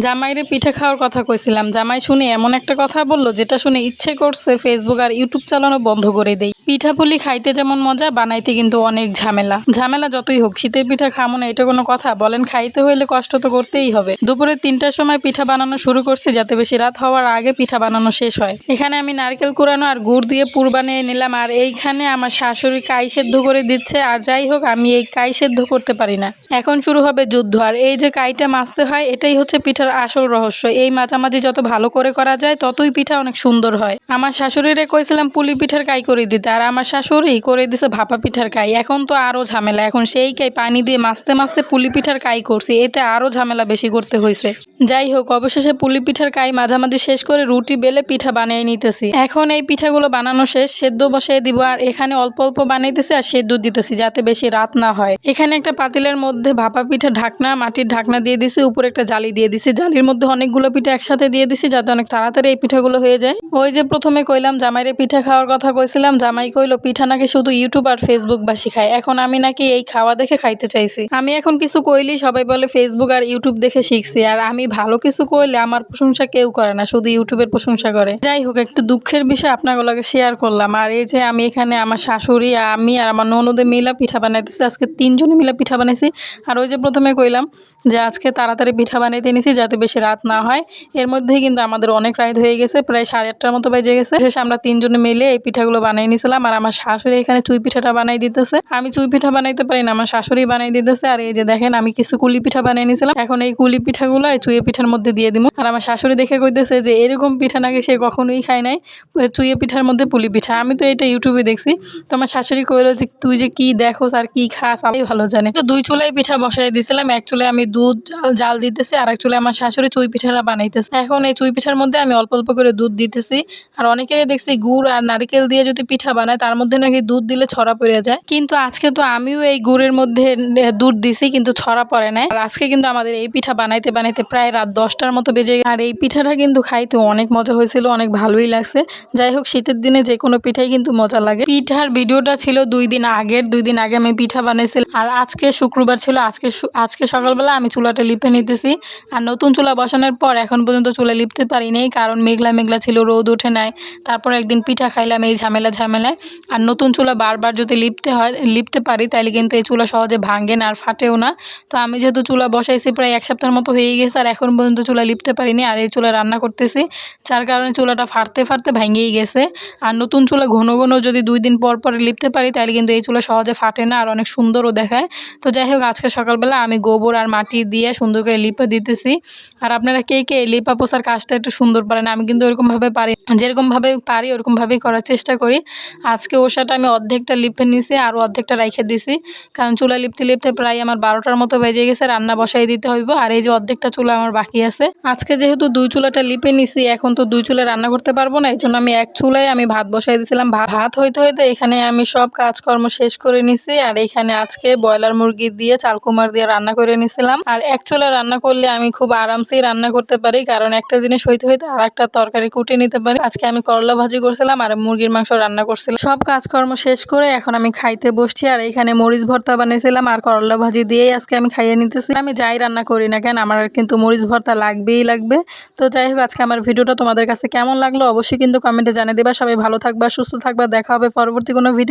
জামাইরে পিঠা খাওয়ার কথা কইছিলাম। জামাই শুনে এমন একটা কথা বলল যেটা শুনে ইচ্ছে করছে ফেসবুক আর ইউটিউব চালানো বন্ধ করে দেই। পিঠাপুলি খাইতে যেমন মজা, বানাইতে কিন্তু অনেক ঝামেলা। ঝামেলা যতই হোক, শীতের পিঠা খামো না এটা কোনো কথা? বলেন, খাইতে হইলে কষ্ট তো করতেই হবে। দুপুরে ৩টার সময় পিঠা বানানো শুরু করছি যাতে বেশি রাত হওয়ার আগে পিঠা বানানো শেষ হয়। এখানে আমি নারকেল কুড়ানো আর গুড় দিয়ে পুর বানিয়ে নিলাম, আর এইখানে আমার শাশুড়ি কাই সেদ্ধ করে দিচ্ছে। আর যাই হোক, আমি এই কাই সেদ্ধ করতে পারি না। এখন শুরু হবে যুদ্ধ। আর এই যে কাইটা মাজতে হয়, এটাই হচ্ছে পিঠার আসল রহস্য। এই মাঝামাঝি যত ভালো করে করা যায় ততই পিঠা অনেক সুন্দর হয়। আমার শাশুড়িরে কইছিলাম পুলি পিঠার কাই করে দিতে, আর আমার শাশুড়ি করে দিছে ভাপা পিঠার কাই। এখন তো আরো ঝামেলা। এখন সেই কাই পানি দিয়ে মাছতে মাছতে পুলি পিঠার কাই করছি, এতে আরো ঝামেলা বেশি করতে হয়েছে। যাই হোক, অবশেষে পুলি পিঠার কাই মাঝামাঝি শেষ করে রুটি বেলে পিঠা বানিয়ে নিতেছি। এখন এই পিঠাগুলো বানানো শেষ, সেদ্ধ বসিয়ে দিব। আর এখানে অল্প অল্প বানাইতেছি আর সেদ্ধ দিতেছি যাতে বেশি রাত না হয়। এখানে একটা পাতিলের মধ্যে ভাপা পিঠা ঢাকনা, মাটির ঢাকনা দিয়ে দিছি, উপরে একটা জালি দিয়ে দিছি। জালির মধ্যে অনেকগুলো পিঠা একসাথে দিয়ে দিছি যাতে অনেক তাড়াতাড়ি এই পিঠাগুলো হয়ে যায়। ওই যে প্রথমে কইলাম জামাইরে পিঠা খাওয়ার কথা কইছিলাম, জামাই কইলো পিঠা নাকি শুধু ইউটিউব আর ফেসবুক বাসি খায়। এখন আমি নাকি এই খাওয়া দেখে খাইতে চাইছি। আমি এখন কিছু কইলি সবাই বলে ফেসবুক আর ইউটিউব দেখে শিখছি, আর আমি ভালো কিছু কইলে আমার প্রশংসা কেউ করে না, শুধু ইউটিউবের প্রশংসা করে। যাই হোক, একটু দুঃখের বিষয় আপনাদের লগে শেয়ার করলাম। আর এই যে আমি এখানে আমার শাশুড়ি, আমি আর আমার ননদে মিলা পিঠা বানাইতেছি। আজকে ৩জনে মিলা পিঠা বানাইছি। আর ওই যে প্রথমে কইলাম যে আজকে তাড়াতাড়ি পিঠা বানাইতে নিছি যাতে বেশি রাত না হয়। এর মধ্যেই কিন্তু আমাদের অনেক রাত হয়ে গেছে, প্রায় 8:30টার মতো বেজে গেছে। শেষে আমরা 3জনে মিলে এই পিঠাগুলো বানাই নিছিলাম। আর আমার শাশুড়ি এখানে চুই পিঠাটা বানাই দিতেছে। আমি চুই পিঠা বানাইতে পারি না, আমার শাশুড়ি বানাই দিতেছে। আর এই যে দেখেন, আমি কিছু কুলি পিঠা বানাই নিছিলাম। এখন এই কুলি পিঠাগুলো এই চুইয়ে পিঠার মধ্যে দিয়ে দিব। আর আমার শাশুড়ি দেখে কইতেছে যে এরকম পিঠা নাকি সে কখনোই খায় নাই, চুইয়ে পিঠার মধ্যে পুলি পিঠা। আমি তো এটা ইউটিউবে দেখছি। তো আমার শাশুড়ি কইলো যে তুই যে কি দেখোস আর কি খাস আমি ভালো জানি। তো 2 চুলায় পিঠা বসাই দিয়েছিলাম। এক চুলায় আমি দুধ জাল দিতেছি, আর এক চুলায় আমার শাশুড়ি চুই পিঠাটা বানাইতেছে। এখন এই চুই পিঠার মধ্যে আমি অল্প অল্প করে দুধ দিতেছি। আর অনেকেরই দেখছি গুড় আর নারকেল দিয়ে যদি পিঠা বানায় তার মধ্যে নাকি দুধ দিলে ছড়া পড়ে যায়, কিন্তু আজকে তো আমিও এই গুড়ের মধ্যে দুধ দিছি কিন্তু ছড়া পড়ে নাই। আর আজকে কিন্তু আমাদের এই পিঠা বানাইতে বানাইতে প্রায় রাত 10টার মতো বেজে গেছে। আর এই পিঠাটা কিন্তু খাইতে অনেক মজা হয়েছিল, অনেক ভালোই লাগছে। যাই হোক, শীতের দিনে যে কোনো পিঠাই কিন্তু মজা লাগে। পিঠার ভিডিওটা ছিল 2 দিন আগের। 2 দিন আগে আমি পিঠা বানাইছিলাম। আর আজকে শুক্রবার ছিল। আজকে সকালবেলা আমি চুলাটা লিপে নিতেছি। আর নতুন চুলা বসানোর পর এখন পর্যন্ত চুলা লিপতে পারিনি, কারণ মেঘলা মেঘলা ছিল, রোদ ওঠে নাই। তারপর একদিন পিঠা খাইলাম এই ঝামেলায়। আর নতুন চুলা বারবার যদি লিপতে পারি তাহলে কিন্তু এই চুলা সহজে ভাঙে না আর ফাটেও না। তো আমি যেহেতু চুলা বসাইছি প্রায় 1 সপ্তাহের মতো হয়ে গেছে, আর এখন পর্যন্ত চুলা লিপতে পারিনি। আর এই চুলা রান্না করতেছি, যার কারণে চুলাটা ফাটতে ফাটতে ভেঙেই গেছে। আর নতুন চুলা ঘন ঘন যদি 2 দিন পর পর লিপতে পারি তাহলে কিন্তু এই চুলা সহজে ফাটে না আর অনেক সুন্দরও দেখায়। তো যাই হোক, আজকে সকালবেলা আমি গোবর আর মাটি দিয়ে সুন্দর করে লিপে দিতেছি। আর আপনারা কে কে লিপা পোছার কাজটা একটু সুন্দর পারেন? আমি কিন্তু ওরকমভাবে পারি, যেরকমভাবে পারি ওরকমভাবেই করার চেষ্টা করি। আজকে ওষাটা আমি অর্ধেকটা লিপে নিছি আর অর্ধেকটা রাইখে দিছি, কারণ চুলা লিপতে লিপতে প্রায় আমার 12টার মতো বেজে গেছে। রান্না বসাই দিতে হইব। আর এই যে অর্ধেকটা চুলা আমার বাকি আছে। আজকে যেহেতু 2 চুলাটা লিপে নিছি, এখন তো 2 চুলা রান্না করতে পারবো না, এই জন্য আমি 1 চুলায় আমি ভাত বসাই দিয়েছিলাম। ভাত হইতে হইতে এখানে আমি সব কাজকর্ম শেষ করে নিছি। আর এখানে আজকে ব্রয়লার মুরগি দিয়ে চালকুমার দিয়ে রান্না করে নিছিলাম। আর 1 চুলা রান্না করলে আমি খুব আরামসেই রান্না করতে পারি, কারণ একটা জিনিস হইতে হইতে আর একটা তরকারি কুটে নিতে পারি। আজকে আমি করলা ভাজি করছিলাম আর মুরগির মাংস রান্না করছিলাম। সব কাজকর্ম শেষ করে এখন আমি খাইতে বসছি। আর এখানে মরিচ ভর্তা বানিয়েছিলাম আর করলা ভাজি দিয়েই আজকে আমি খাইয়ে নিতেছি। আমি যাই রান্না করি না কেন, আমার কিন্তু মরিচ ভর্তা লাগবেই লাগবে। তো যাই হোক, আজকে আমার ভিডিওটা তোমাদের কাছে কেমন লাগলো অবশ্যই কিন্তু কমেন্টে জানিয়ে দেবা। সবাই ভালো থাকবা, সুস্থ থাকবা। দেখা হবে পরবর্তী কোনো ভিডিও।